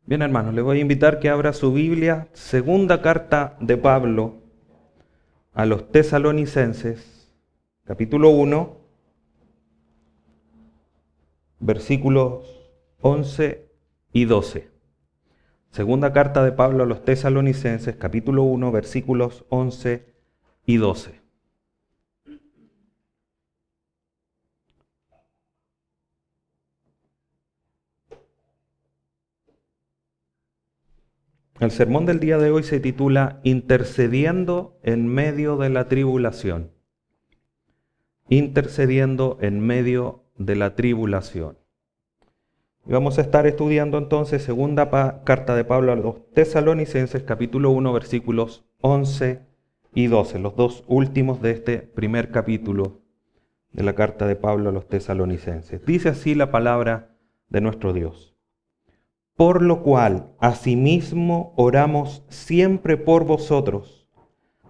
Bien, hermanos, les voy a invitar que abra su Biblia, segunda carta de Pablo a los Tesalonicenses, capítulo 1, versículos 11 y 12. Segunda carta de Pablo a los Tesalonicenses, capítulo 1, versículos 11 y 12. El sermón del día de hoy se titula Intercediendo en medio de la tribulación. Intercediendo en medio de la tribulación. Y vamos a estar estudiando entonces segunda carta de Pablo a los Tesalonicenses, capítulo 1, versículos 11 y 12, los dos últimos de este primer capítulo de la carta de Pablo a los Tesalonicenses. Dice así la palabra de nuestro Dios. Por lo cual, asimismo, oramos siempre por vosotros,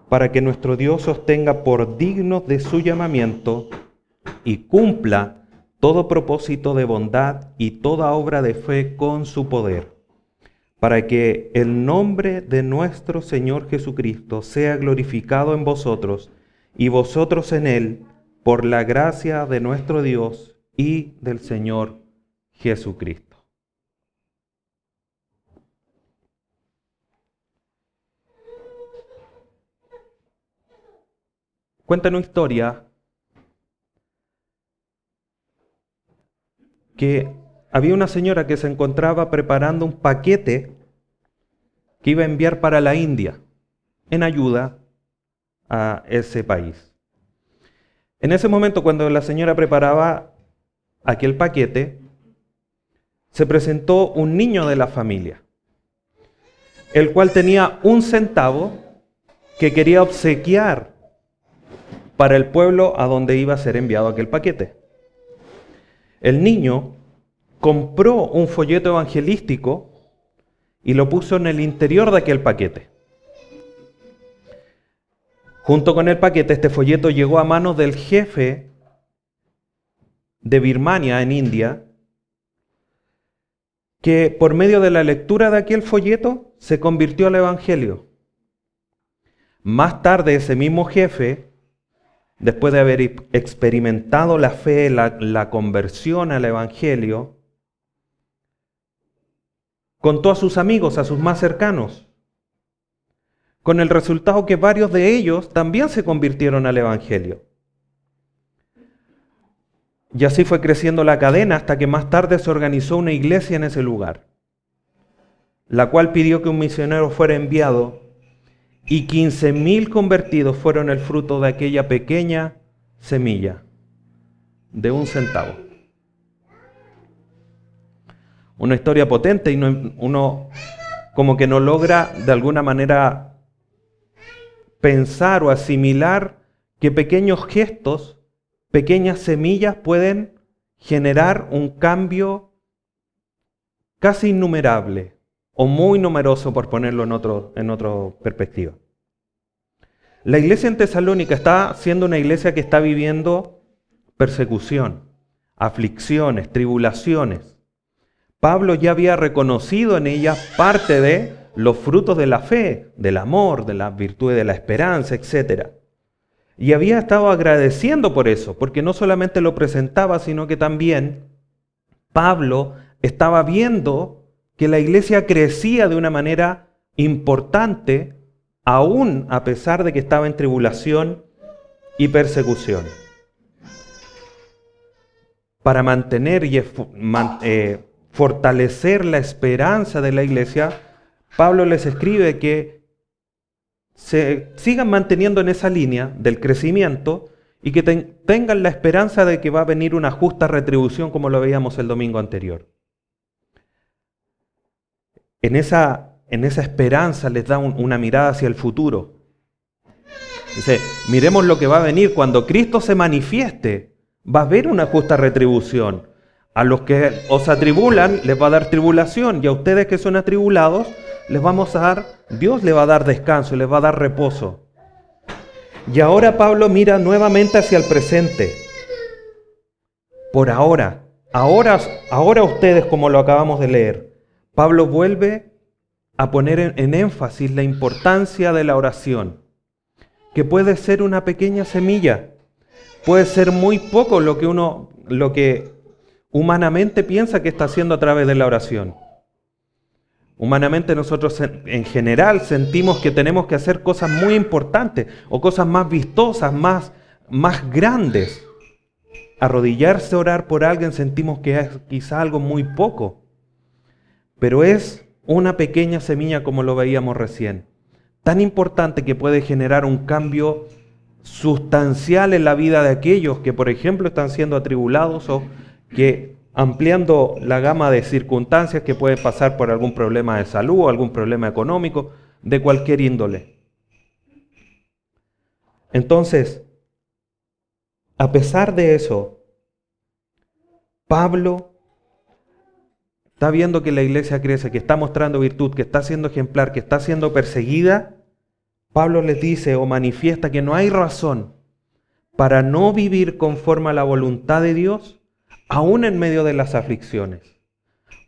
para que nuestro Dios os tenga por dignos de su llamamiento y cumpla todo propósito de bondad y toda obra de fe con su poder, para que el nombre de nuestro Señor Jesucristo sea glorificado en vosotros y vosotros en Él, por la gracia de nuestro Dios y del Señor Jesucristo. Cuenta una historia que había una señora que se encontraba preparando un paquete que iba a enviar para la India en ayuda a ese país. En ese momento, cuando la señora preparaba aquel paquete, se presentó un niño de la familia, el cual tenía un centavo que quería obsequiar para el pueblo a donde iba a ser enviado aquel paquete. El niño compró un folleto evangelístico y lo puso en el interior de aquel paquete. Junto con el paquete, este folleto llegó a manos del jefe de Birmania en India, que por medio de la lectura de aquel folleto se convirtió al evangelio. Más tarde, ese mismo jefe, después de haber experimentado la fe, la conversión al evangelio, contó a sus amigos, a sus más cercanos, con el resultado que varios de ellos también se convirtieron al evangelio. Y así fue creciendo la cadena hasta que más tarde se organizó una iglesia en ese lugar, la cual pidió que un misionero fuera enviado, y 15.000 convertidos fueron el fruto de aquella pequeña semilla de un centavo. Una historia potente y uno como que no logra de alguna manera pensar o asimilar que pequeños gestos, pequeñas semillas pueden generar un cambio casi innumerable o muy numeroso, por ponerlo en otra perspectiva. La iglesia en Tesalónica está siendo una iglesia que está viviendo persecución, aflicciones, tribulaciones. Pablo ya había reconocido en ella parte de los frutos de la fe, del amor, de la virtud, de la esperanza, etc. Y había estado agradeciendo por eso, porque no solamente lo presentaba, sino que también Pablo estaba viendo que la iglesia crecía de una manera importante, aún a pesar de que estaba en tribulación y persecución. Para mantener y fortalecer la esperanza de la iglesia, Pablo les escribe que se sigan manteniendo en esa línea del crecimiento y que tengan la esperanza de que va a venir una justa retribución, como lo veíamos el domingo anterior. En esa esperanza les da una mirada hacia el futuro. Dice, miremos lo que va a venir. Cuando Cristo se manifieste, va a haber una justa retribución. A los que os atribulan, les va a dar tribulación. Y a ustedes que son atribulados, Dios les va a dar descanso, les va a dar reposo. Y ahora Pablo mira nuevamente hacia el presente. Por ahora ustedes, como lo acabamos de leer, Pablo vuelve a poner en énfasis la importancia de la oración, que puede ser una pequeña semilla, puede ser muy poco lo que humanamente piensa que está haciendo a través de la oración. Humanamente nosotros en general sentimos que tenemos que hacer cosas muy importantes o cosas más vistosas, más grandes. Arrodillarse a orar por alguien sentimos que es quizá algo muy poco, pero es una pequeña semilla como lo veíamos recién, tan importante que puede generar un cambio sustancial en la vida de aquellos que, por ejemplo, están siendo atribulados o que, ampliando la gama de circunstancias, que pueden pasar por algún problema de salud o algún problema económico de cualquier índole. Entonces, a pesar de eso, Pablo está viendo que la iglesia crece, que está mostrando virtud, que está siendo ejemplar, que está siendo perseguida. Pablo les dice o manifiesta que no hay razón para no vivir conforme a la voluntad de Dios, aún en medio de las aflicciones.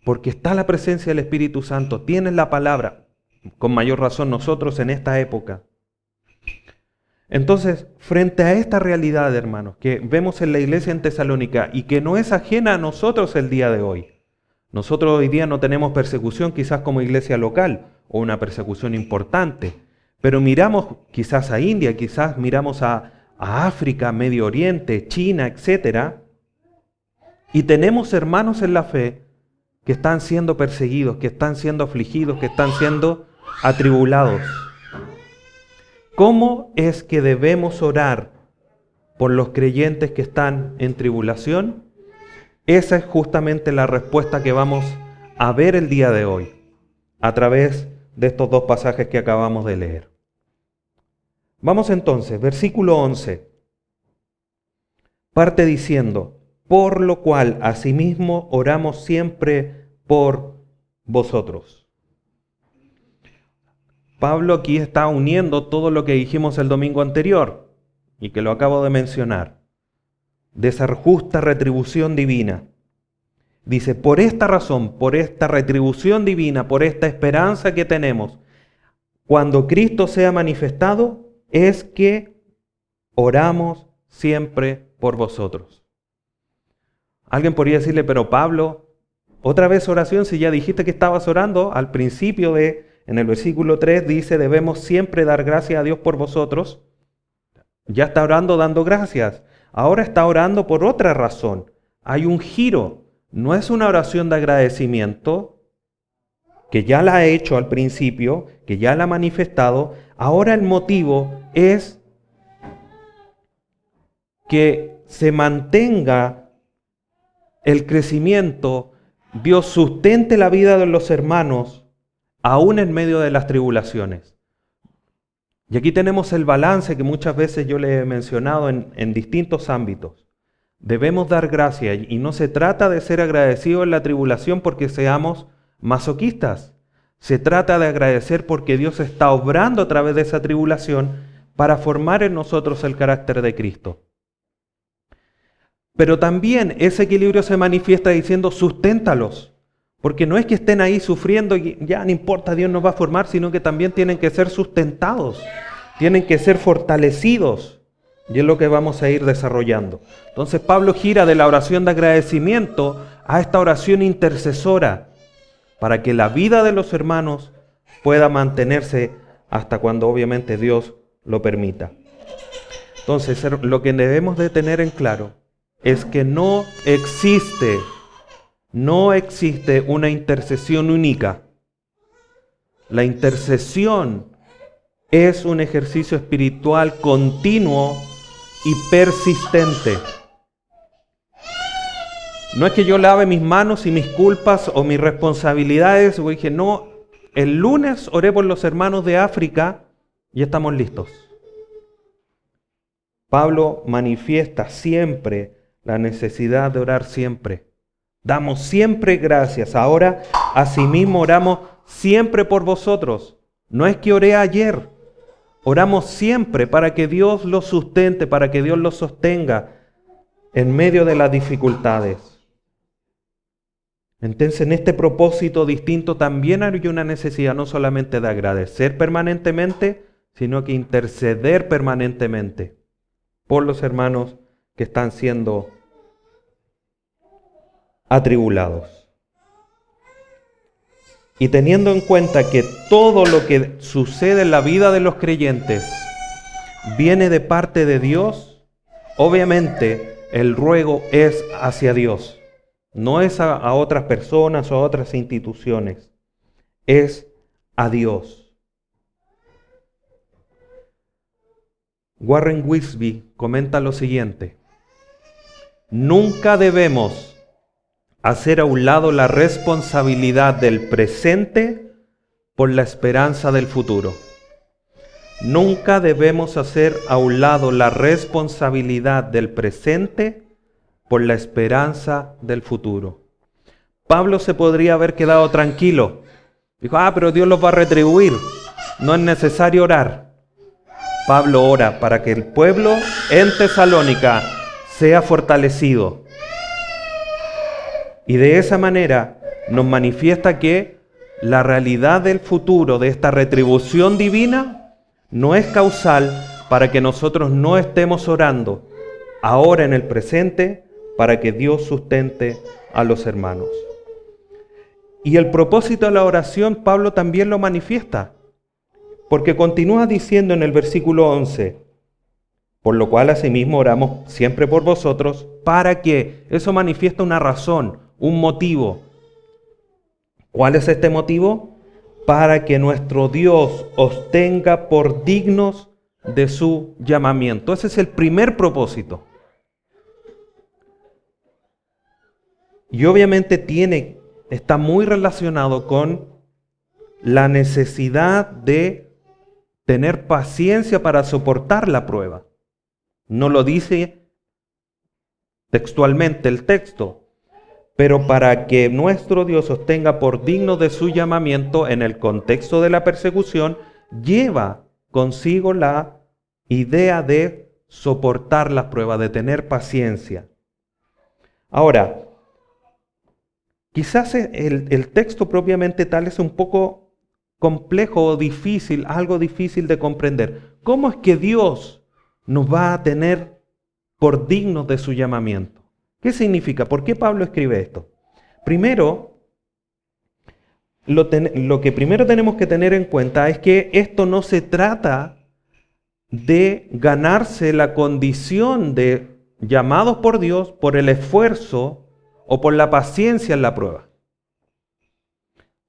Porque está la presencia del Espíritu Santo, tienes la palabra, con mayor razón nosotros en esta época. Entonces, frente a esta realidad, hermanos, que vemos en la iglesia en Tesalónica y que no es ajena a nosotros el día de hoy. Nosotros hoy día no tenemos persecución quizás como iglesia local o una persecución importante, pero miramos quizás a India, quizás miramos a África, Medio Oriente, China, etc. Y tenemos hermanos en la fe que están siendo perseguidos, que están siendo afligidos, que están siendo atribulados. ¿Cómo es que debemos orar por los creyentes que están en tribulación? Esa es justamente la respuesta que vamos a ver el día de hoy, a través de estos dos pasajes que acabamos de leer. Vamos entonces, versículo 11. Parte diciendo, por lo cual asimismo oramos siempre por vosotros. Pablo aquí está uniendo todo lo que dijimos el domingo anterior y que lo acabo de mencionar, de esa justa retribución divina. Dice, por esta razón, por esta retribución divina, por esta esperanza que tenemos, cuando Cristo sea manifestado, es que oramos siempre por vosotros. Alguien podría decirle, pero Pablo, otra vez oración, si ya dijiste que estabas orando al principio en el versículo 3 dice, debemos siempre dar gracias a Dios por vosotros. Ya está orando dando gracias. Ahora está orando por otra razón. Hay un giro. No es una oración de agradecimiento, que ya la ha hecho al principio, que ya la ha manifestado. Ahora el motivo es que se mantenga el crecimiento, Dios sustente la vida de los hermanos, aún en medio de las tribulaciones. Y aquí tenemos el balance que muchas veces yo le he mencionado en distintos ámbitos. Debemos dar gracia y no se trata de ser agradecidos en la tribulación porque seamos masoquistas. Se trata de agradecer porque Dios está obrando a través de esa tribulación para formar en nosotros el carácter de Cristo. Pero también ese equilibrio se manifiesta diciendo susténtalos. Porque no es que estén ahí sufriendo y ya no importa, Dios nos va a formar, sino que también tienen que ser sustentados, tienen que ser fortalecidos. Y es lo que vamos a ir desarrollando. Entonces Pablo gira de la oración de agradecimiento a esta oración intercesora para que la vida de los hermanos pueda mantenerse hasta cuando obviamente Dios lo permita. Entonces lo que debemos de tener en claro es que no existe una intercesión única. La intercesión es un ejercicio espiritual continuo y persistente. No es que yo lave mis manos y mis culpas o mis responsabilidades, o dije, no, el lunes oré por los hermanos de África y estamos listos. Pablo manifiesta siempre la necesidad de orar siempre. Damos siempre gracias. Ahora, asimismo, oramos siempre por vosotros. No es que oré ayer. Oramos siempre para que Dios los sustente, para que Dios los sostenga en medio de las dificultades. Entonces, en este propósito distinto también hay una necesidad no solamente de agradecer permanentemente, sino que interceder permanentemente por los hermanos que están siendo atribulados. Y teniendo en cuenta que todo lo que sucede en la vida de los creyentes viene de parte de Dios, obviamente el ruego es hacia Dios. No es a otras personas o a otras instituciones, es a Dios. Warren Wiersbe comenta lo siguiente: nunca debemos hacer a un lado la responsabilidad del presente por la esperanza del futuro. Nunca debemos hacer a un lado la responsabilidad del presente por la esperanza del futuro. Pablo se podría haber quedado tranquilo. Dijo, pero Dios los va a retribuir. No es necesario orar. Pablo ora para que el pueblo en Tesalónica sea fortalecido. Y de esa manera nos manifiesta que la realidad del futuro de esta retribución divina no es causal para que nosotros no estemos orando ahora en el presente para que Dios sustente a los hermanos. Y el propósito de la oración Pablo también lo manifiesta, porque continúa diciendo en el versículo 11, por lo cual asimismo oramos siempre por vosotros, para que, eso manifiesta una razón, un motivo. ¿Cuál es este motivo? Para que nuestro Dios os tenga por dignos de su llamamiento. Ese es el primer propósito. Y obviamente está muy relacionado con la necesidad de tener paciencia para soportar la prueba. No lo dice textualmente el texto, pero para que nuestro Dios os tenga por digno de su llamamiento en el contexto de la persecución, lleva consigo la idea de soportar la prueba, de tener paciencia. Ahora, quizás el texto propiamente tal es un poco complejo o difícil, algo difícil de comprender. ¿Cómo es que Dios nos va a tener por dignos de su llamamiento? ¿Qué significa? ¿Por qué Pablo escribe esto? Primero, lo que primero tenemos que tener en cuenta es que esto no se trata de ganarse la condición de llamados por Dios por el esfuerzo o por la paciencia en la prueba.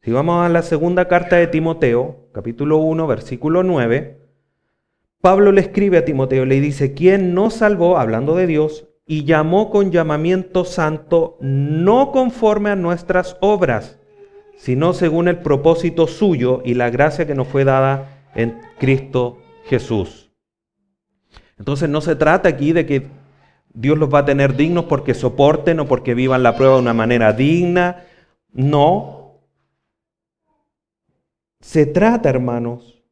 Si vamos a la segunda carta de Timoteo, capítulo 1, versículo 9, Pablo le escribe a Timoteo, le dice, ¿quién nos salvó, hablando de Dios, y llamó con llamamiento santo, no conforme a nuestras obras, sino según el propósito suyo y la gracia que nos fue dada en Cristo Jesús? Entonces no se trata aquí de que Dios los va a tener dignos porque soporten o porque vivan la prueba de una manera digna. No. Se trata, hermanos,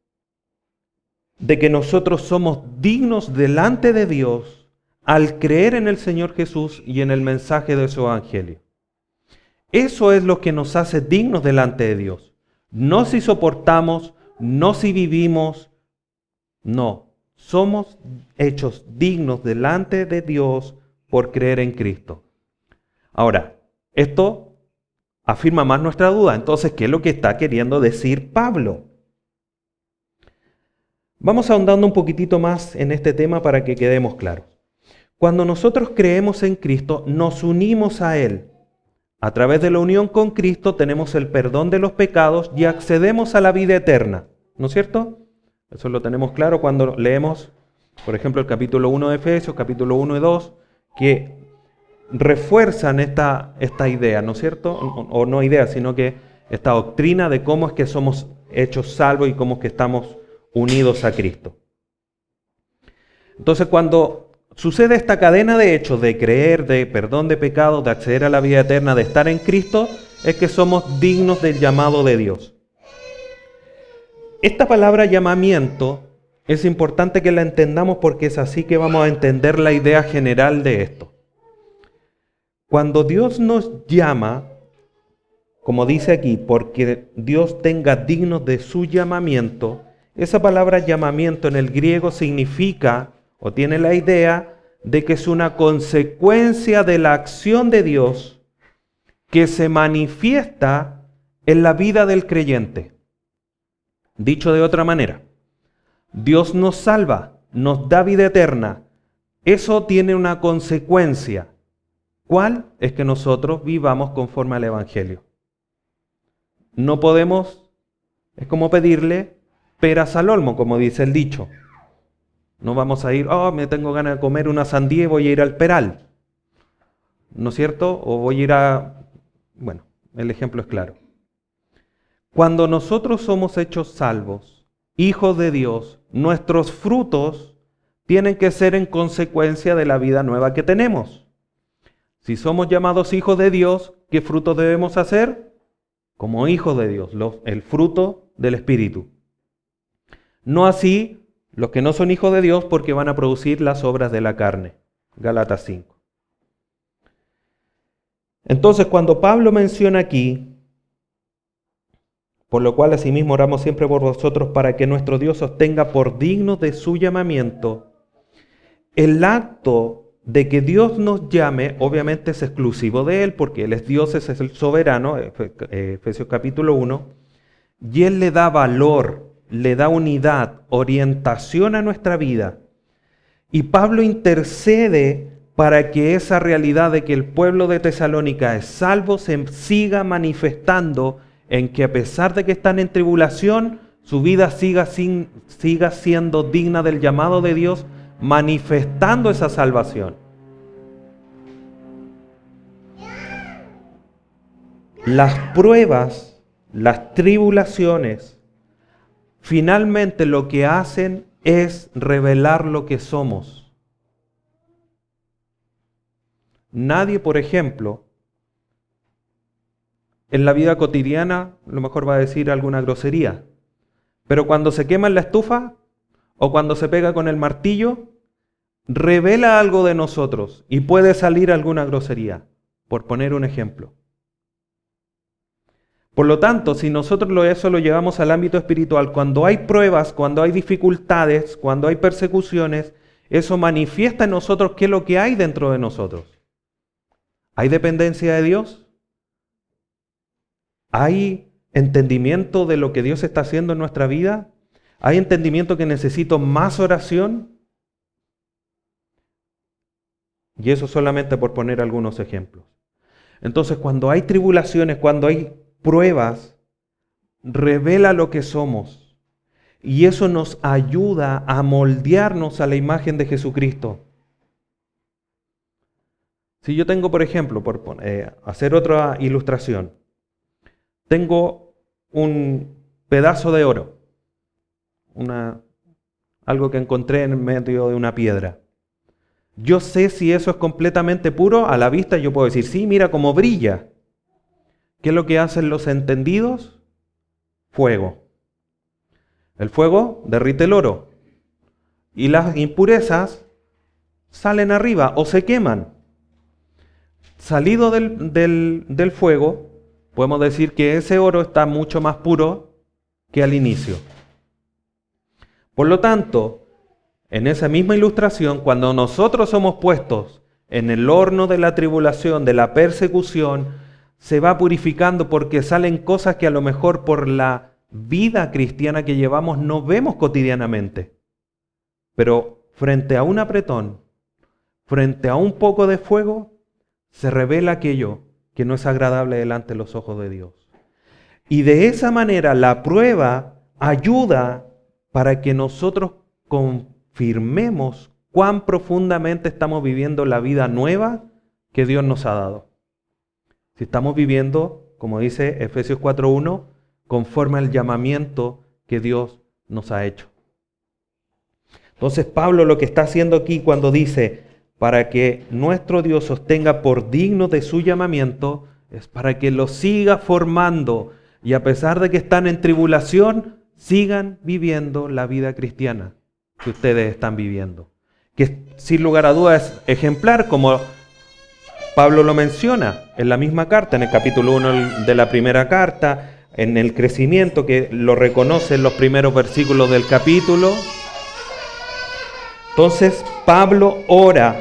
de que nosotros somos dignos delante de Dios al creer en el Señor Jesús y en el mensaje de su evangelio. Eso es lo que nos hace dignos delante de Dios. No si soportamos, no si vivimos, no. Somos hechos dignos delante de Dios por creer en Cristo. Ahora, esto afirma más nuestra duda. Entonces, ¿qué es lo que está queriendo decir Pablo? Vamos ahondando un poquitito más en este tema para que quedemos claros. Cuando nosotros creemos en Cristo, nos unimos a Él. A través de la unión con Cristo tenemos el perdón de los pecados y accedemos a la vida eterna. ¿No es cierto? Eso lo tenemos claro cuando leemos, por ejemplo, el capítulo 1 de Efesios, capítulo 1 y 2, que refuerzan esta idea, ¿no es cierto? O no idea, sino que esta doctrina de cómo es que somos hechos salvos y cómo es que estamos unidos a Cristo. Entonces, cuando sucede esta cadena de hechos de creer, de perdón de pecados, de acceder a la vida eterna, de estar en Cristo, es que somos dignos del llamado de Dios. Esta palabra llamamiento es importante que la entendamos porque es así que vamos a entender la idea general de esto. Cuando Dios nos llama, como dice aquí, porque Dios tenga dignos de su llamamiento, esa palabra llamamiento en el griego significa, o tiene la idea, de que es una consecuencia de la acción de Dios que se manifiesta en la vida del creyente. Dicho de otra manera, Dios nos salva, nos da vida eterna. Eso tiene una consecuencia. ¿Cuál? Es que nosotros vivamos conforme al Evangelio. No podemos, es como pedirle peras al olmo, como dice el dicho. No vamos a ir, me tengo ganas de comer una sandía y voy a ir al peral. ¿No es cierto? O voy a ir a... Bueno, el ejemplo es claro. Cuando nosotros somos hechos salvos, hijos de Dios, nuestros frutos tienen que ser en consecuencia de la vida nueva que tenemos. Si somos llamados hijos de Dios, ¿qué frutos debemos hacer? Como hijos de Dios, el fruto del Espíritu. No así los que no son hijos de Dios, porque van a producir las obras de la carne. Gálatas 5. Entonces, cuando Pablo menciona aquí, por lo cual asimismo oramos siempre por vosotros para que nuestro Dios os tenga por dignos de su llamamiento, el acto de que Dios nos llame, obviamente es exclusivo de Él, porque Él es Dios, es el soberano, Efesios capítulo 1, y Él le da valor, le da unidad, orientación a nuestra vida. Y Pablo intercede para que esa realidad de que el pueblo de Tesalónica es salvo se siga manifestando en que a pesar de que están en tribulación, su vida siga siendo digna del llamado de Dios, manifestando esa salvación. Las pruebas, las tribulaciones, finalmente lo que hacen es revelar lo que somos. Nadie, por ejemplo, en la vida cotidiana, a lo mejor va a decir alguna grosería, pero cuando se quema en la estufa o cuando se pega con el martillo, revela algo de nosotros y puede salir alguna grosería, por poner un ejemplo. Por lo tanto, si nosotros eso lo llevamos al ámbito espiritual, cuando hay pruebas, cuando hay dificultades, cuando hay persecuciones, eso manifiesta en nosotros qué es lo que hay dentro de nosotros. ¿Hay dependencia de Dios? ¿Hay entendimiento de lo que Dios está haciendo en nuestra vida? ¿Hay entendimiento que necesito más oración? Y eso solamente por poner algunos ejemplos. Entonces, cuando hay tribulaciones, cuando hay pruebas, revela lo que somos. Y eso nos ayuda a moldearnos a la imagen de Jesucristo. Si yo tengo, por ejemplo, por hacer otra ilustración, tengo un pedazo de oro, algo que encontré en medio de una piedra. Yo sé si eso es completamente puro, a la vista yo puedo decir, sí, mira cómo brilla. ¿Qué es lo que hacen los entendidos? Fuego. El fuego derrite el oro. Y las impurezas salen arriba o se queman. Salido del fuego, podemos decir que ese oro está mucho más puro que al inicio. Por lo tanto, en esa misma ilustración, cuando nosotros somos puestos en el horno de la tribulación, de la persecución, se va purificando porque salen cosas que a lo mejor por la vida cristiana que llevamos no vemos cotidianamente. Pero frente a un apretón, frente a un poco de fuego, se revela aquello que no es agradable delante de los ojos de Dios. Y de esa manera la prueba ayuda para que nosotros confirmemos cuán profundamente estamos viviendo la vida nueva que Dios nos ha dado. Si estamos viviendo, como dice Efesios 4:1, conforme al llamamiento que Dios nos ha hecho. Entonces Pablo lo que está haciendo aquí cuando dice, para que nuestro Dios os tenga por digno de su llamamiento, es para que los siga formando y a pesar de que están en tribulación, sigan viviendo la vida cristiana que ustedes están viviendo. Que sin lugar a dudas es ejemplar, como Pablo lo menciona en la misma carta, en el capítulo 1 de la primera carta, en el crecimiento que lo reconoce en los primeros versículos del capítulo. Entonces Pablo ora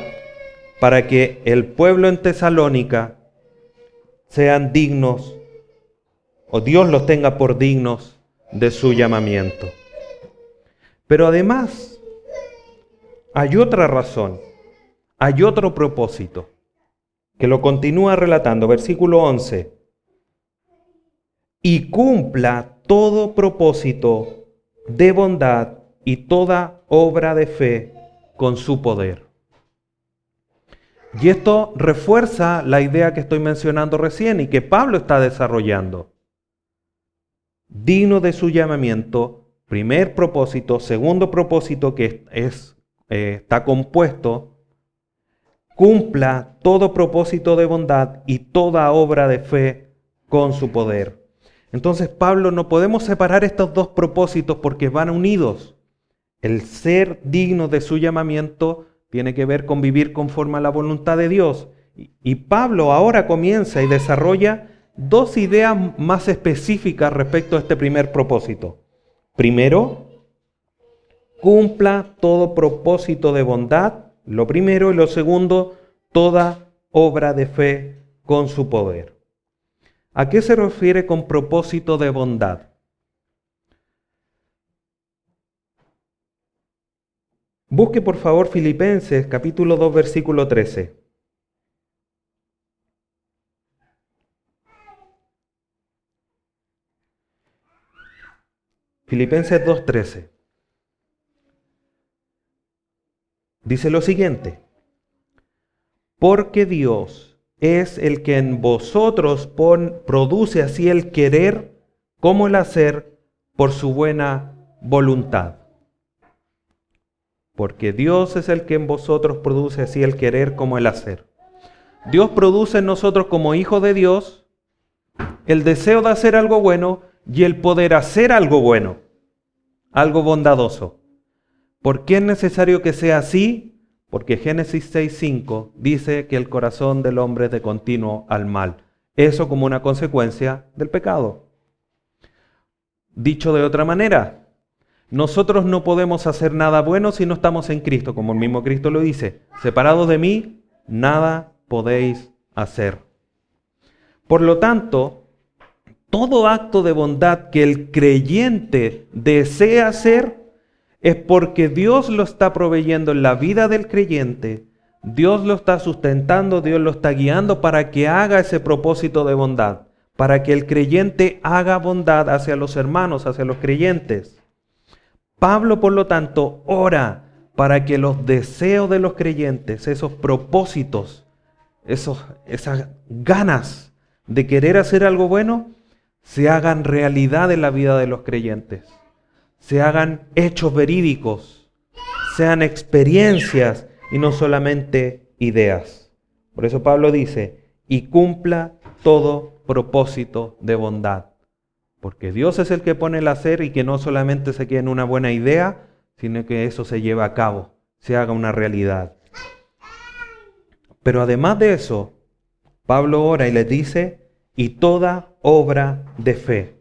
para que el pueblo en Tesalónica sean dignos, o Dios los tenga por dignos de su llamamiento. Pero además hay otra razón, hay otro propósito, que lo continúa relatando, versículo 11. Y cumpla todo propósito de bondad y toda obra de fe con su poder. Y esto refuerza la idea que estoy mencionando recién y que Pablo está desarrollando. Digno de su llamamiento, primer propósito, segundo propósito que está compuesto, cumpla todo propósito de bondad y toda obra de fe con su poder. Entonces, Pablo, no podemos separar estos dos propósitos porque van unidos. El ser digno de su llamamiento tiene que ver con vivir conforme a la voluntad de Dios. Y Pablo ahora comienza y desarrolla dos ideas más específicas respecto a este primer propósito. Primero, cumpla todo propósito de bondad, lo primero, y lo segundo, toda obra de fe con su poder. ¿A qué se refiere con propósito de bondad? Busque por favor Filipenses capítulo 2 versículo 13. Filipenses 2:13. Dice lo siguiente: porque Dios es el que en vosotros produce así el querer como el hacer por su buena voluntad. Porque Dios es el que en vosotros produce así el querer como el hacer. Dios produce en nosotros como hijos de Dios el deseo de hacer algo bueno y el poder hacer algo bueno, algo bondadoso. ¿Por qué es necesario que sea así? Porque Génesis 6:5 dice que el corazón del hombre es de continuo al mal. Eso como una consecuencia del pecado. Dicho de otra manera, nosotros no podemos hacer nada bueno si no estamos en Cristo, como el mismo Cristo lo dice. Separados de mí, nada podéis hacer. Por lo tanto, todo acto de bondad que el creyente desea hacer es porque Dios lo está proveyendo en la vida del creyente, Dios lo está sustentando, Dios lo está guiando para que haga ese propósito de bondad, para que el creyente haga bondad hacia los hermanos, hacia los creyentes. Pablo, por lo tanto, ora para que los deseos de los creyentes, esos propósitos, esas ganas de querer hacer algo bueno, se hagan realidad en la vida de los creyentes. Se hagan hechos verídicos, sean experiencias y no solamente ideas. Por eso Pablo dice, y cumpla todo propósito de bondad. Porque Dios es el que pone el hacer y que no solamente se quede en una buena idea, sino que eso se lleve a cabo, se haga una realidad. Pero además de eso, Pablo ora y les dice, y toda obra de fe.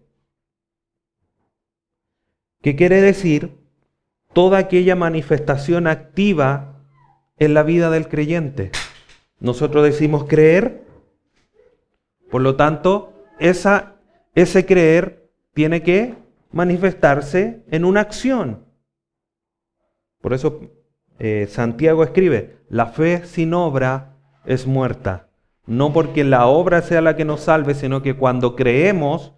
¿Qué quiere decir? Toda aquella manifestación activa en la vida del creyente. Nosotros decimos creer, por lo tanto, ese creer tiene que manifestarse en una acción. Por eso Santiago escribe, la fe sin obra es muerta. No porque la obra sea la que nos salve, sino que cuando creemos,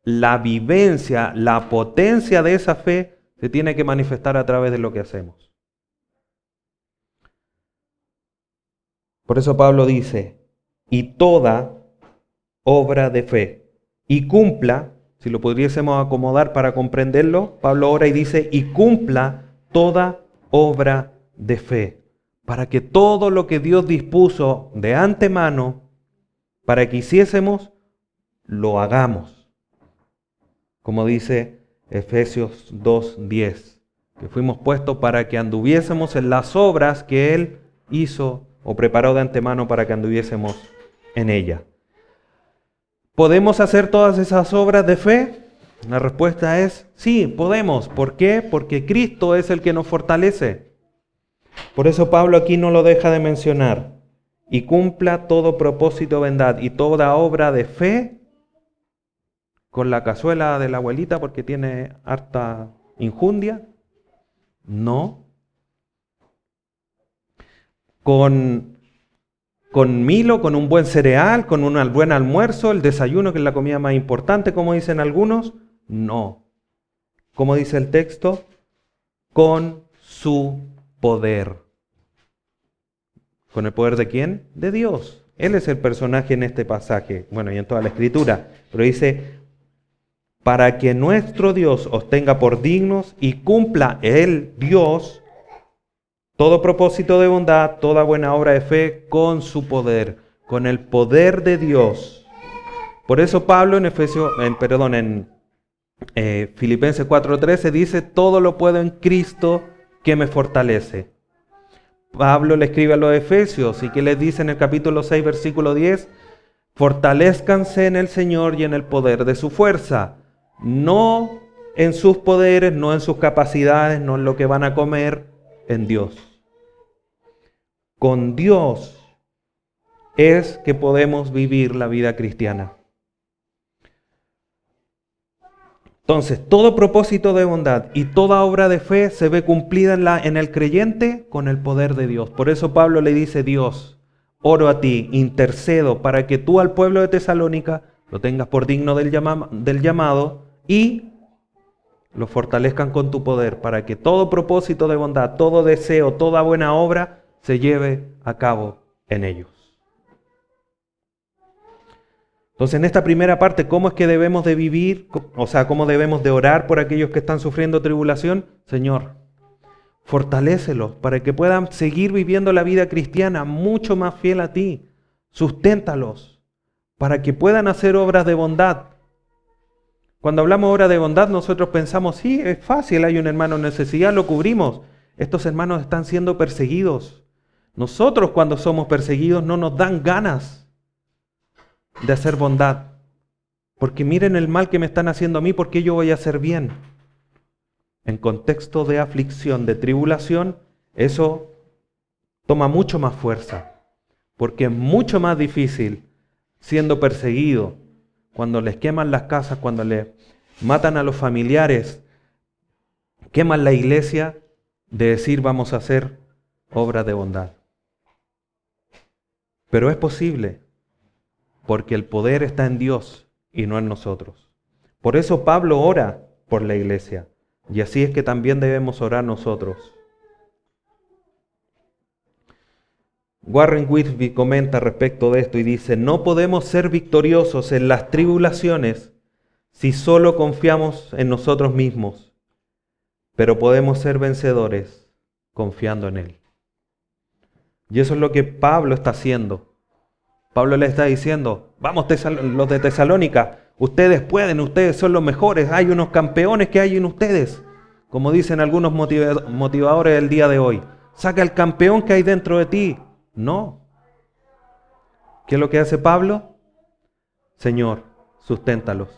la vivencia, la potencia de esa fe se tiene que manifestar a través de lo que hacemos. Por eso Pablo dice, y toda obra de fe, y cumpla, si lo pudiésemos acomodar para comprenderlo, Pablo ora y dice, y cumpla toda obra de fe, para que todo lo que Dios dispuso de antemano para que hiciésemos, lo hagamos. Como dice Efesios 2:10, que fuimos puestos para que anduviésemos en las obras que Él hizo o preparó de antemano para que anduviésemos en ella. ¿Podemos hacer todas esas obras de fe? La respuesta es sí, podemos. ¿Por qué? Porque Cristo es el que nos fortalece. Por eso Pablo aquí no lo deja de mencionar. Y cumpla todo propósito de bondad y toda obra de fe con la cazuela de la abuelita porque tiene harta injundia. No. Con Milo, con un buen cereal, con un buen almuerzo, el desayuno que es la comida más importante, como dicen algunos. No. ¿Cómo dice el texto? Con su poder. ¿Con el poder de quién? De Dios. Él es el personaje en este pasaje, bueno, y en toda la Escritura. Pero dice, para que nuestro Dios os tenga por dignos y cumpla el Dios todo propósito de bondad, toda buena obra de fe con su poder, con el poder de Dios. Por eso Pablo en Filipenses 4:13 dice, todo lo puedo en Cristo que me fortalece. Pablo le escribe a los Efesios y que les dice en el capítulo 6, versículo 10, fortalezcanse en el Señor y en el poder de su fuerza, no en sus poderes, no en sus capacidades, no en lo que van a comer, en Dios. Con Dios es que podemos vivir la vida cristiana. Entonces, todo propósito de bondad y toda obra de fe se ve cumplida en el creyente con el poder de Dios. Por eso Pablo le dice, Dios, oro a ti, intercedo para que tú al pueblo de Tesalónica lo tengas por digno del llamado y lo fortalezcan con tu poder para que todo propósito de bondad, todo deseo, toda buena obra se lleve a cabo en ellos. Entonces, en esta primera parte, ¿cómo es que debemos de vivir? O sea, ¿cómo debemos de orar por aquellos que están sufriendo tribulación? Señor, fortalécelos para que puedan seguir viviendo la vida cristiana mucho más fiel a ti. Susténtalos para que puedan hacer obras de bondad. Cuando hablamos de obras de bondad, nosotros pensamos, sí, es fácil, hay un hermano en necesidad, lo cubrimos. Estos hermanos están siendo perseguidos. Nosotros cuando somos perseguidos no nos dan ganas de hacer bondad, porque miren el mal que me están haciendo a mí, ¿por qué yo voy a hacer bien? En contexto de aflicción, de tribulación, eso toma mucho más fuerza, porque es mucho más difícil siendo perseguido, cuando les queman las casas, cuando les matan a los familiares, queman la iglesia, de decir vamos a hacer obras de bondad. Pero es posible, porque el poder está en Dios y no en nosotros. Por eso Pablo ora por la iglesia, y así es que también debemos orar nosotros. Warren Wiersbe comenta respecto de esto y dice, no podemos ser victoriosos en las tribulaciones si solo confiamos en nosotros mismos, pero podemos ser vencedores confiando en Él. Y eso es lo que Pablo está haciendo. Pablo le está diciendo, vamos los de Tesalónica, ustedes pueden, ustedes son los mejores, hay unos campeones que hay en ustedes. Como dicen algunos motivadores del día de hoy, saca el campeón que hay dentro de ti. No. ¿Qué es lo que hace Pablo? Señor, susténtalos.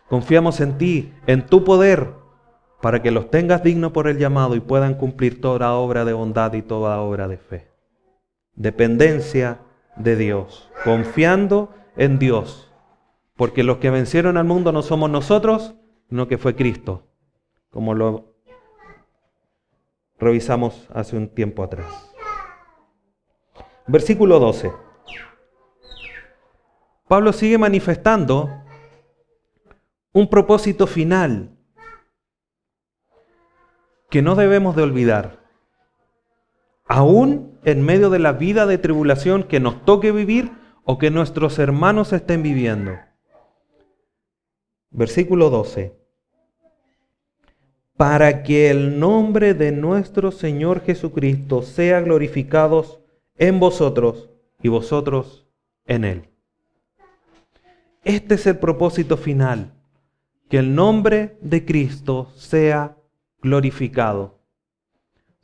Confiamos en ti, en tu poder, para que los tengas dignos por el llamado y puedan cumplir toda obra de bondad y toda obra de fe. Dependencia de Dios, confiando en Dios, porque los que vencieron al mundo no somos nosotros, sino que fue Cristo, como lo revisamos hace un tiempo atrás. Versículo 12. Pablo sigue manifestando un propósito final que no debemos de olvidar. Aún en medio de la vida de tribulación que nos toque vivir o que nuestros hermanos estén viviendo. Versículo 12. Para que el nombre de nuestro Señor Jesucristo sea glorificado en vosotros y vosotros en Él. Este es el propósito final, que el nombre de Cristo sea glorificado.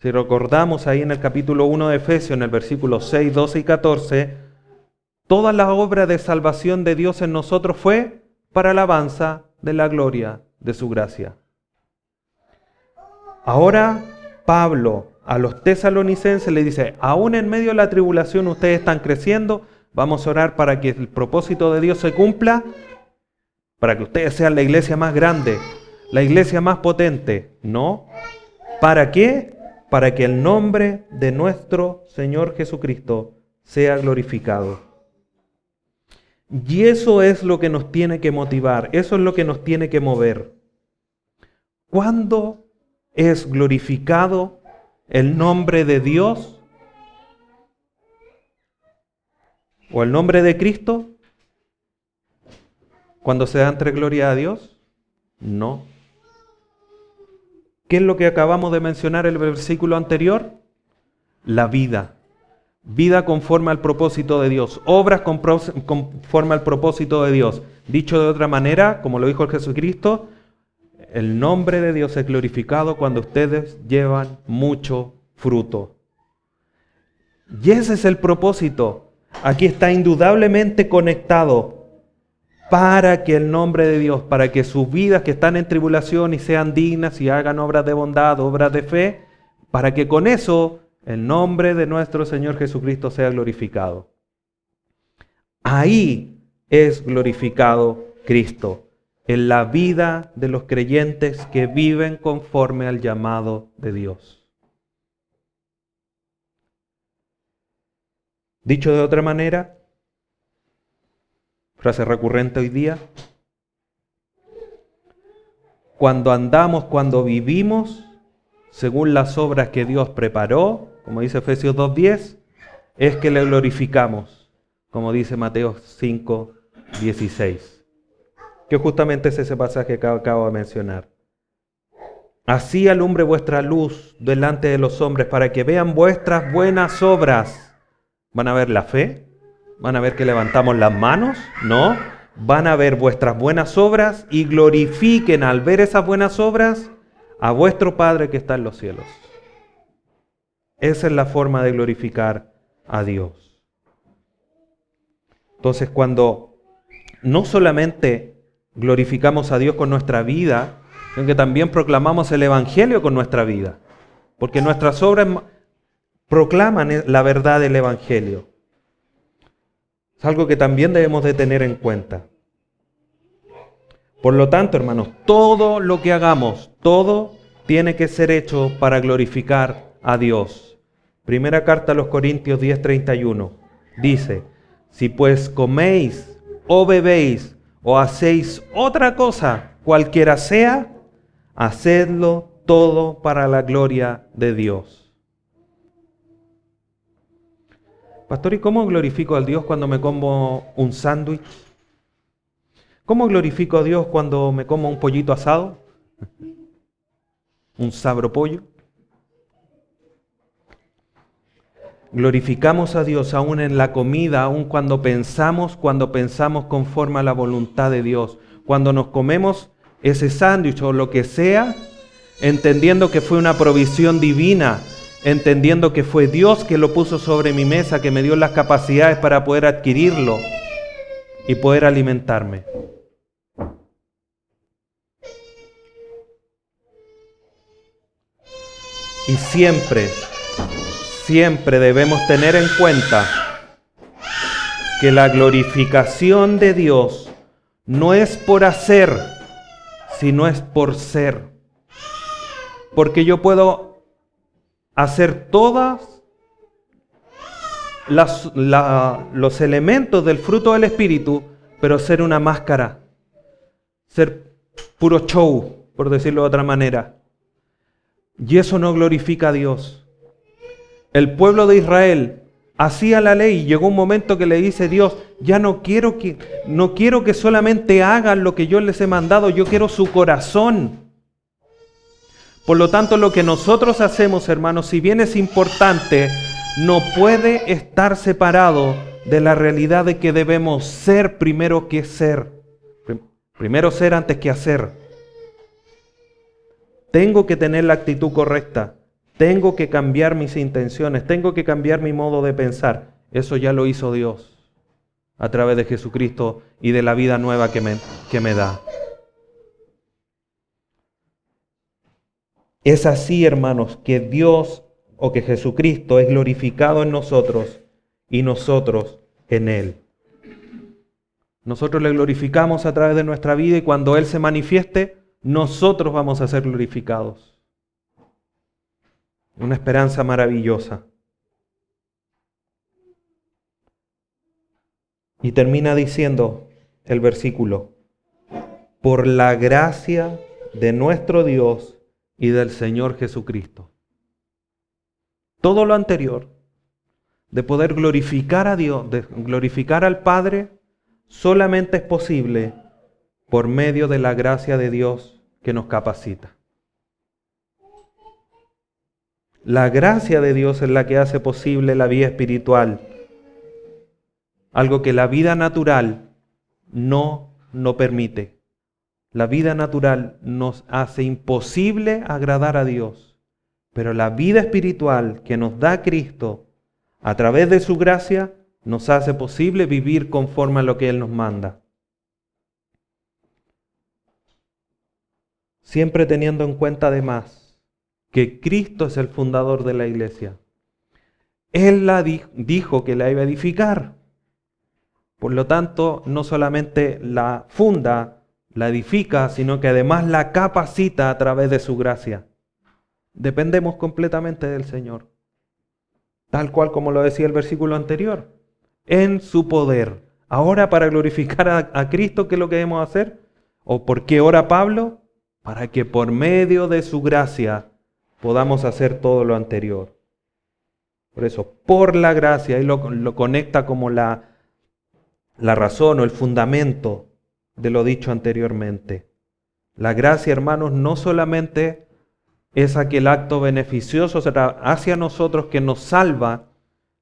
Si recordamos ahí en el capítulo 1 de Efesios, en el versículo 6, 12 y 14, toda la obra de salvación de Dios en nosotros fue para alabanza de la gloria de su gracia. Ahora Pablo a los tesalonicenses le dice, aún en medio de la tribulación ustedes están creciendo, vamos a orar para que el propósito de Dios se cumpla, para que ustedes sean la iglesia más grande, la iglesia más potente. ¿No? ¿Para qué? Para que el nombre de nuestro Señor Jesucristo sea glorificado. Y eso es lo que nos tiene que motivar, eso es lo que nos tiene que mover. ¿Cuándo es glorificado el nombre de Dios o el nombre de Cristo? ¿Cuando se da entre gloria a Dios? No. ¿Qué es lo que acabamos de mencionar en el versículo anterior? La vida. Vida conforme al propósito de Dios. Obras conforme al propósito de Dios. Dicho de otra manera, como lo dijo Jesucristo, el nombre de Dios es glorificado cuando ustedes llevan mucho fruto. Y ese es el propósito. Aquí está indudablemente conectado para que el nombre de Dios, para que sus vidas que están en tribulación y sean dignas y hagan obras de bondad, obras de fe, para que con eso el nombre de nuestro Señor Jesucristo sea glorificado. Ahí es glorificado Cristo, en la vida de los creyentes que viven conforme al llamado de Dios. Dicho de otra manera, frase recurrente hoy día, cuando andamos, cuando vivimos, según las obras que Dios preparó, como dice Efesios 2:10, es que le glorificamos, como dice Mateo 5:16. Que justamente es ese pasaje que acabo de mencionar. Así alumbre vuestra luz delante de los hombres, para que vean vuestras buenas obras. ¿Van a ver la fe? ¿Van a ver que levantamos las manos? No. Van a ver vuestras buenas obras y glorifiquen al ver esas buenas obras a vuestro Padre que está en los cielos. Esa es la forma de glorificar a Dios. Entonces, cuando no solamente glorificamos a Dios con nuestra vida, sino que también proclamamos el Evangelio con nuestra vida, porque nuestras obras proclaman la verdad del Evangelio. Es algo que también debemos de tener en cuenta. Por lo tanto, hermanos, todo lo que hagamos, todo tiene que ser hecho para glorificar a Dios. Primera carta a los Corintios 10:31 dice, si pues coméis o bebéis o hacéis otra cosa, cualquiera sea, hacedlo todo para la gloria de Dios. Pastor, ¿y cómo glorifico a Dios cuando me como un sándwich? ¿Cómo glorifico a Dios cuando me como un pollito asado? ¿Un sabropollo? Glorificamos a Dios aún en la comida, aún cuando pensamos conforme a la voluntad de Dios. Cuando nos comemos ese sándwich o lo que sea, entendiendo que fue una provisión divina, entendiendo que fue Dios que lo puso sobre mi mesa, que me dio las capacidades para poder adquirirlo y poder alimentarme. Y siempre debemos tener en cuenta que la glorificación de Dios no es por hacer, sino es por ser. Porque yo puedo hacer todas los elementos del fruto del Espíritu, pero ser una máscara, ser puro show, por decirlo de otra manera. Y eso no glorifica a Dios. El pueblo de Israel hacía la ley y llegó un momento que le dice Dios, ya no quiero que solamente hagan lo que yo les he mandado, yo quiero su corazón. Por lo tanto, lo que nosotros hacemos, hermanos, si bien es importante, no puede estar separado de la realidad de que debemos ser primero que ser. Primero ser antes que hacer. Tengo que tener la actitud correcta. tengo que cambiar mis intenciones, tengo que cambiar mi modo de pensar. Eso ya lo hizo Dios a través de Jesucristo y de la vida nueva que me da. Es así, hermanos, que Dios o que Jesucristo es glorificado en nosotros y nosotros en Él. Nosotros le glorificamos a través de nuestra vida y cuando Él se manifieste, nosotros vamos a ser glorificados. Una esperanza maravillosa. Y termina diciendo el versículo: por la gracia de nuestro Dios y del Señor Jesucristo. Todo lo anterior, de poder glorificar a Dios, de glorificar al Padre, solamente es posible por medio de la gracia de Dios que nos capacita. La gracia de Dios es la que hace posible la vida espiritual, algo que la vida natural no permite. La vida natural nos hace imposible agradar a Dios, pero la vida espiritual que nos da Cristo a través de su gracia nos hace posible vivir conforme a lo que Él nos manda. Siempre teniendo en cuenta además que Cristo es el fundador de la iglesia. Él dijo que la iba a edificar. Por lo tanto, no solamente la funda, la edifica, sino que además la capacita a través de su gracia. Dependemos completamente del Señor. Tal cual como lo decía el versículo anterior. En su poder. Ahora, para glorificar a Cristo, ¿qué es lo que debemos hacer? ¿O por qué ora Pablo? Para que por medio de su gracia podamos hacer todo lo anterior. Por eso, por la gracia, él lo conecta como la razón o el fundamento de lo dicho anteriormente. La gracia, hermanos, no solamente es aquel acto beneficioso hacia nosotros que nos salva,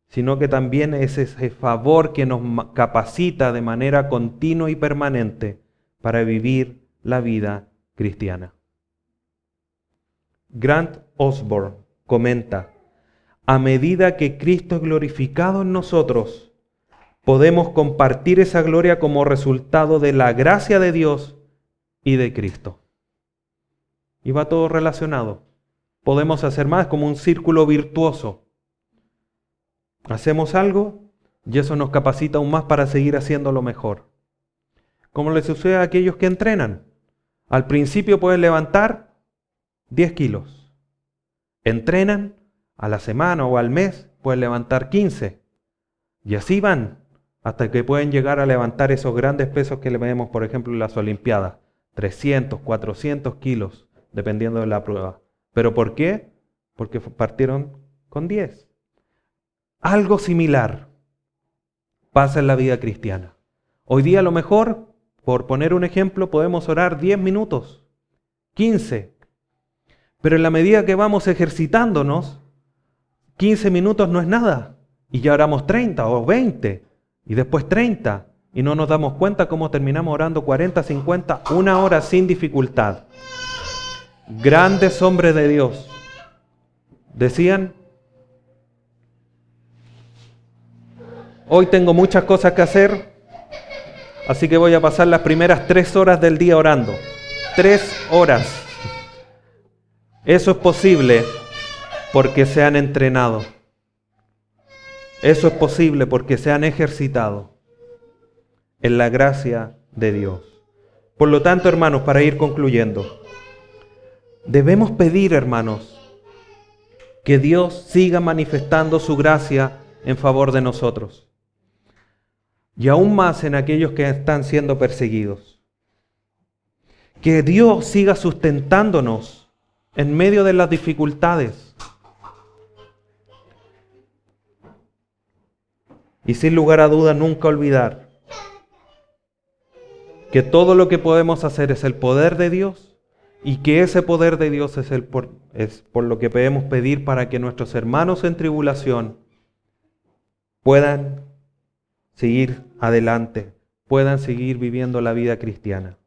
sino que también es ese favor que nos capacita de manera continua y permanente para vivir la vida cristiana. Grant Osborne comenta: a medida que Cristo es glorificado en nosotros, podemos compartir esa gloria como resultado de la gracia de Dios y de Cristo. Y va todo relacionado. Podemos hacer más, como un círculo virtuoso. Hacemos algo y eso nos capacita aún más para seguir haciéndolo mejor. Como les sucede a aquellos que entrenan. Al principio pueden levantar 10 kilos. Entrenan, a la semana o al mes pueden levantar 15. Y así van, hasta que pueden llegar a levantar esos grandes pesos que le vemos, por ejemplo, en las Olimpiadas. 300, 400 kilos, dependiendo de la prueba. ¿Pero por qué? Porque partieron con 10. Algo similar pasa en la vida cristiana. Hoy día a lo mejor, por poner un ejemplo, podemos orar 10 minutos, 15. Pero en la medida que vamos ejercitándonos, 15 minutos no es nada. Y ya oramos 30 o 20 y después 30. Y no nos damos cuenta cómo terminamos orando 40, 50, una hora sin dificultad. Grandes hombres de Dios decían: hoy tengo muchas cosas que hacer, así que voy a pasar las primeras 3 horas del día orando. 3 horas. Eso es posible porque se han entrenado. Eso es posible porque se han ejercitado en la gracia de Dios. Por lo tanto, hermanos, para ir concluyendo, debemos pedir, hermanos, que Dios siga manifestando su gracia en favor de nosotros. Y aún más en aquellos que están siendo perseguidos. Que Dios siga sustentándonos en medio de las dificultades. Y sin lugar a duda nunca olvidar que todo lo que podemos hacer es el poder de Dios y que ese poder de Dios es por lo que podemos pedir para que nuestros hermanos en tribulación puedan seguir adelante, puedan seguir viviendo la vida cristiana.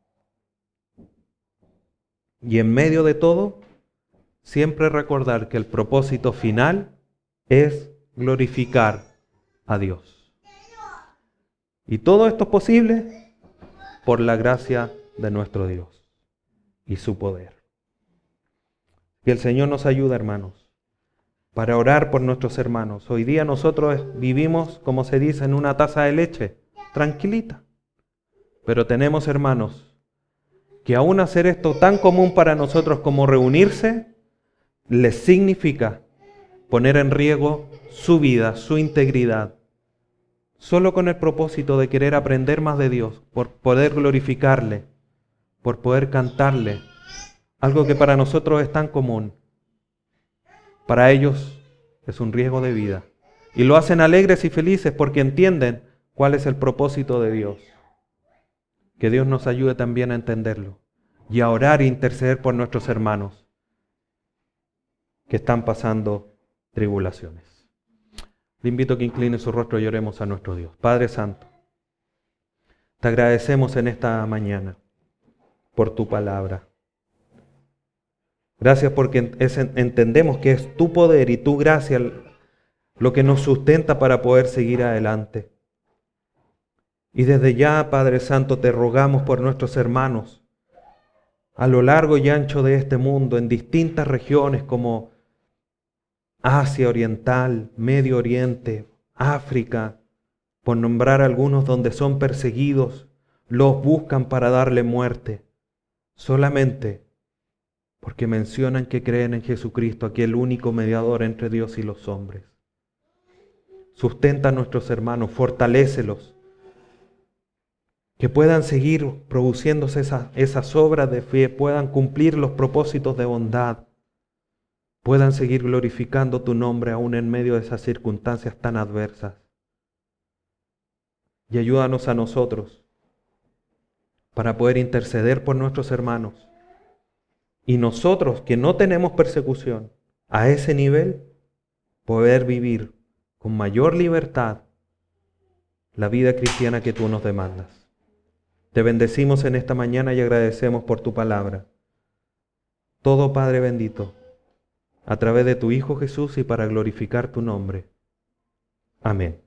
Y en medio de todo, siempre recordar que el propósito final es glorificar a Dios. Y todo esto es posible por la gracia de nuestro Dios y su poder. Que el Señor nos ayude, hermanos, para orar por nuestros hermanos. Hoy día nosotros vivimos, como se dice, en una taza de leche, tranquilita. Pero tenemos hermanos que aún hacer esto tan común para nosotros como reunirse, les significa poner en riesgo su vida, su integridad, solo con el propósito de querer aprender más de Dios, por poder glorificarle, por poder cantarle, algo que para nosotros es tan común. Para ellos es un riesgo de vida. Y lo hacen alegres y felices porque entienden cuál es el propósito de Dios. Que Dios nos ayude también a entenderlo y a orar e interceder por nuestros hermanos que están pasando tribulaciones. Le invito a que incline su rostro y oremos a nuestro Dios. Padre Santo, te agradecemos en esta mañana por tu palabra. Gracias porque entendemos que es tu poder y tu gracia lo que nos sustenta para poder seguir adelante. Y desde ya, Padre Santo, te rogamos por nuestros hermanos a lo largo y ancho de este mundo, en distintas regiones como Asia Oriental, Medio Oriente, África, por nombrar algunos donde son perseguidos, los buscan para darle muerte, solamente porque mencionan que creen en Jesucristo, aquel único mediador entre Dios y los hombres. Sustenta a nuestros hermanos, fortalécelos, que puedan seguir produciéndose esas obras de fe, puedan cumplir los propósitos de bondad, puedan seguir glorificando tu nombre aún en medio de esas circunstancias tan adversas. Y ayúdanos a nosotros para poder interceder por nuestros hermanos. Y nosotros que no tenemos persecución, a ese nivel, poder vivir con mayor libertad la vida cristiana que tú nos demandas. Te bendecimos en esta mañana y agradecemos por tu palabra. Todo, Padre bendito, a través de tu Hijo Jesús y para glorificar tu nombre. Amén.